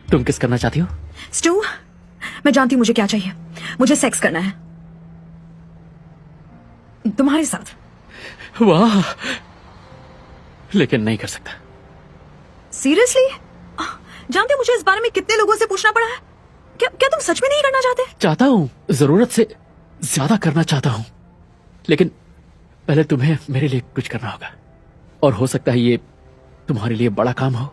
तुम किस करना चाहती हो? स्टू, मैं जानती हूँ मुझे क्या चाहिए। मुझे सेक्स करना है तुम्हारे साथ। वाह, लेकिन नहीं कर सकता। सीरियसली? जानते हो मुझे इस बारे में कितने लोगों से पूछना पड़ा है। क्या तुम सच में नहीं करना चाहते? चाहता हूँ, जरूरत से ज्यादा करना चाहता हूँ, लेकिन पहले तुम्हें मेरे लिए कुछ करना होगा, और हो सकता है ये तुम्हारे लिए बड़ा काम हो।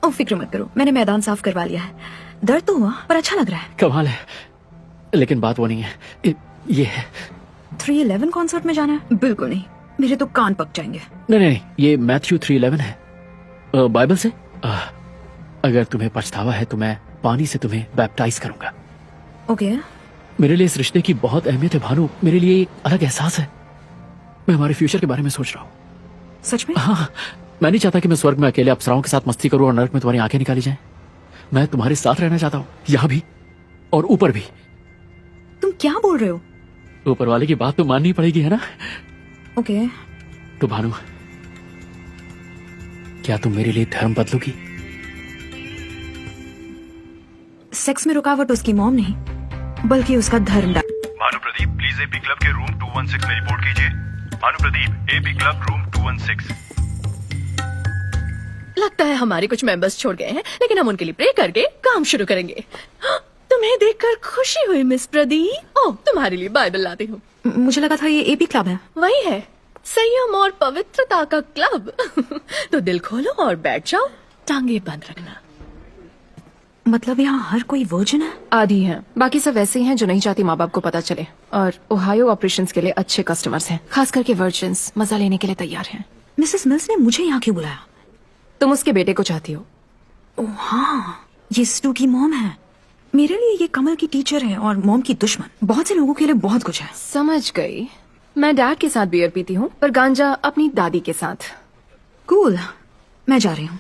ओ, फिक्र मत करो, मैंने मैदान साफ करवा लिया है। दर्द तो हुआ पर अच्छा लग रहा है। कमाल है, लेकिन बात वो नहीं है, ये है। 311 कॉन्सर्ट में जाना है? बिल्कुल नहीं, मेरे तो कान पक जाएंगे। नहीं, ये मैथ्यू 3:11 है, बाइबल से। अगर तुम्हें पछतावा है तो मैं पानी से तुम्हें बैप्टाइज करूंगा। ओके। मेरे लिए इस रिश्ते की बहुत अहमियत है भानु, मेरे लिए एक अलग एहसास है। मैं हमारे फ्यूचर के बारे में सोच रहा हूँ। सच में? हाँ, मैं नहीं चाहता कि मैं स्वर्ग में अकेले अप्सराओं के साथ मस्ती करूं और नरक में तुम्हारी आंखें निकाली जाएं। मैं तुम्हारे साथ रहना चाहता हूँ, यहाँ भी और ऊपर भी। तुम क्या बोल रहे हो? ऊपर वाले की बात तो माननी पड़ेगी, है ना? ओके। तो भानु, क्या तुम मेरे लिए धर्म बदलोगी? सेक्स में रुकावट उसकी मॉम नहीं, बल्कि उसका धर्म। Bhanu Pradeep, please AP club के रूम 216 में रिपोर्ट कीजिए। Bhanu Pradeep, AP club room 216। लगता है हमारे कुछ मेंबर्स छोड़ गए हैं, लेकिन हम उनके लिए प्रे करके काम शुरू करेंगे। तुम्हें देखकर खुशी हुई मिस प्रदीप। ओह, तुम्हारे लिए बाइबल लाती हूँ। मुझे लगा था ये एपी क्लब है। वही है, संयम और पवित्रता का क्लब। तो दिल खोलो और बैठ जाओ, टांगे बंद रखना। मतलब यहाँ हर कोई वर्जिन है? आधी हैं, बाकी सब वैसे ही हैं जो नहीं चाहती माँ बाप को पता चले, और ओहायो ऑपरेशंस के लिए अच्छे कस्टमर्स हैं, खास करके वर्जिन्स मजा लेने के लिए तैयार हैं। मिसेस मिल्स ने मुझे यहाँ क्यों बुलाया? तुम उसके बेटे को चाहती हो? ओह हाँ, ये स्टू की मॉम है। मेरे लिए ये कमल की टीचर है और मॉम की दुश्मन। बहुत से लोगों के लिए बहुत कुछ है। समझ गई। मैं डैड के साथ बियर पीती हूँ, पर गांजा अपनी दादी के साथ। कूल, मैं जा रही हूँ।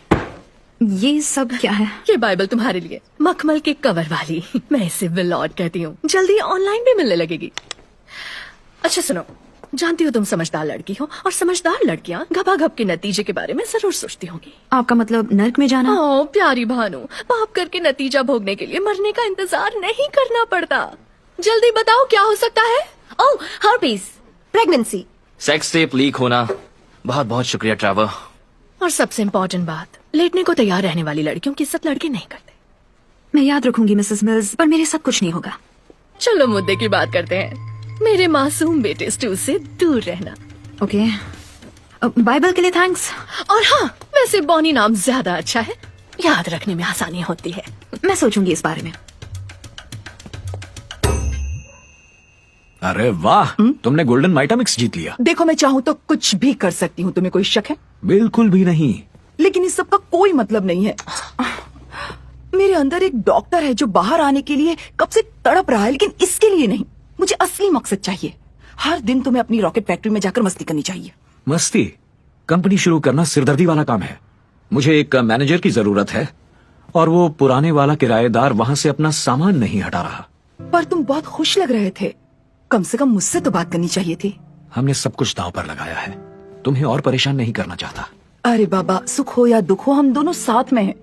ये सब क्या है? ये बाइबल तुम्हारे लिए, मखमल के कवर वाली। मैं इसे विलॉर्ड कहती हूँ, जल्दी ऑनलाइन भी मिलने लगेगी। अच्छा सुनो, जानती हो तुम समझदार लड़की हो, और समझदार लड़कियाँ घपाघप के नतीजे के बारे में जरूर सोचती होंगी। आपका मतलब नर्क में जाना? ओह प्यारी भानु, पाप करके नतीजा भोगने के लिए मरने का इंतजार नहीं करना पड़ता। जल्दी बताओ क्या हो सकता है? Oh, herpes, pregnancy, sex tape leak होना। बहुत बहुत शुक्रिया ट्रेवर। और सबसे इम्पोर्टेंट बात, लेटने को तैयार रहने वाली लड़कियों की इज्जत लड़के नहीं करते। मैं याद रखूंगी मिसेस मिल्स, पर मेरे साथ कुछ नहीं होगा। चलो मुद्दे की बात करते हैं। मेरे मासूम बेटे स्टू से दूर रहना। ओके। बाइबल के लिए थैंक्स। और हाँ, वैसे बॉनी नाम ज्यादा अच्छा है, याद रखने में आसानी होती है। मैं सोचूंगी इस बारे में। अरे वाह, तुमने गोल्डन माइटामिक्स जीत लिया। देखो, मैं चाहूँ तो कुछ भी कर सकती हूँ। तुम्हें कोई शक है? बिल्कुल भी नहीं। लेकिन इस सब का कोई मतलब नहीं है। मेरे अंदर एक डॉक्टर है जो बाहर आने के लिए कब से तड़प रहा है, लेकिन इसके लिए नहीं। मुझे असली मकसद चाहिए। हर दिन तुम्हें अपनी रॉकेट फैक्ट्री में जाकर मस्ती करनी चाहिए। मस्ती? कंपनी शुरू करना सिरदर्दी वाला काम है। मुझे एक मैनेजर की जरूरत है, और वो पुराने वाला किराएदार वहां से अपना सामान नहीं हटा रहा। पर तुम बहुत खुश लग रहे थे, कम से कम मुझसे तो बात करनी चाहिए थी। हमने सब कुछ दांव पर लगाया है, तुम्हें और परेशान नहीं करना चाहता। अरे बाबा, सुख हो या दुख हो, हम दोनों साथ में हैं।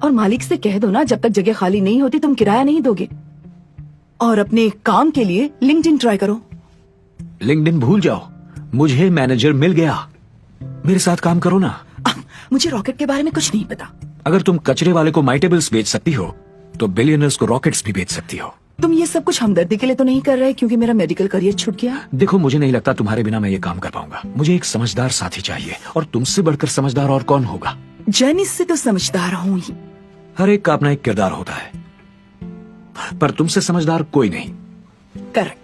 और मालिक से कह दो ना, जब तक जगह खाली नहीं होती तुम किराया नहीं दोगे। और अपने काम के लिए लिंक्डइन ट्राई करो। लिंक्डइन भूल जाओ, मुझे मैनेजर मिल गया। मेरे साथ काम करो ना। मुझे रॉकेट के बारे में कुछ नहीं पता। अगर तुम कचरे वाले को माइटेबल्स बेच सकती हो, तो बिलियनर्स को रॉकेट्स भी बेच सकती हो। तुम ये सब कुछ हमदर्दी के लिए तो नहीं कर रहे, क्योंकि मेरा मेडिकल करियर छूट गया? देखो, मुझे नहीं लगता तुम्हारे बिना मैं ये काम कर पाऊंगा। मुझे एक समझदार साथी चाहिए, और तुमसे बढ़कर समझदार और कौन होगा? जैनिस से तो समझदार हूँ ही। हर एक का अपना एक किरदार होता है, पर तुमसे समझदार कोई नहीं। करेक्ट।